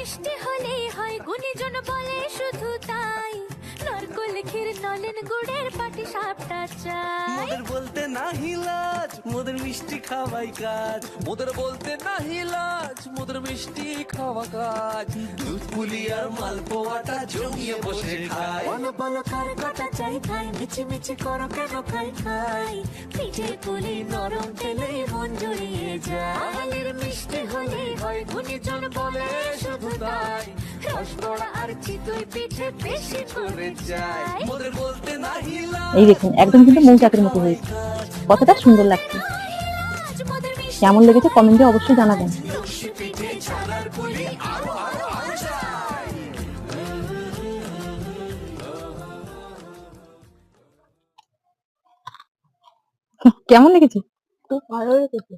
মিষ্টি হলেই হয় গুণীজন বলে শুধু তাই নরকোল ক্ষীর নলেন গুড়ের পাটি সাপটা চাই মোদের বলতে নাহি লাজ মোদের মিষ্টি খাওয়াই কাজ মোদের বলতে নাহি লাজ মোদের মিষ্টি খাওয়া কাজ দুধ পুলি আর মালপোয়াটা জমিয়ে বসে খায় বলো বলো কার কটা চাই খাই মিছি মিছি করো কেন খাই খাই পিঠে পুলি নরম তেলে মন জড়িয়ে যায় বাঙালির মিষ্টি হলেই হয় গুণীজন বলে শুধু তাই রসগোড়া আর চিতই পিঠে বেশি করে যায় মোদের বলতে নাহি লাজ এই দেখুন একদম কিন্তু মৌচাকের মতো হয়েছে, কতটা সুন্দর লাগছে। কেমন লেগেছে কমেন্টে অবশ্যই জানাবেন। পিঠে ছানার পুলি আরো আরো আরো চাই। কেমন লেগেছে? খুব ভালো লেগেছে।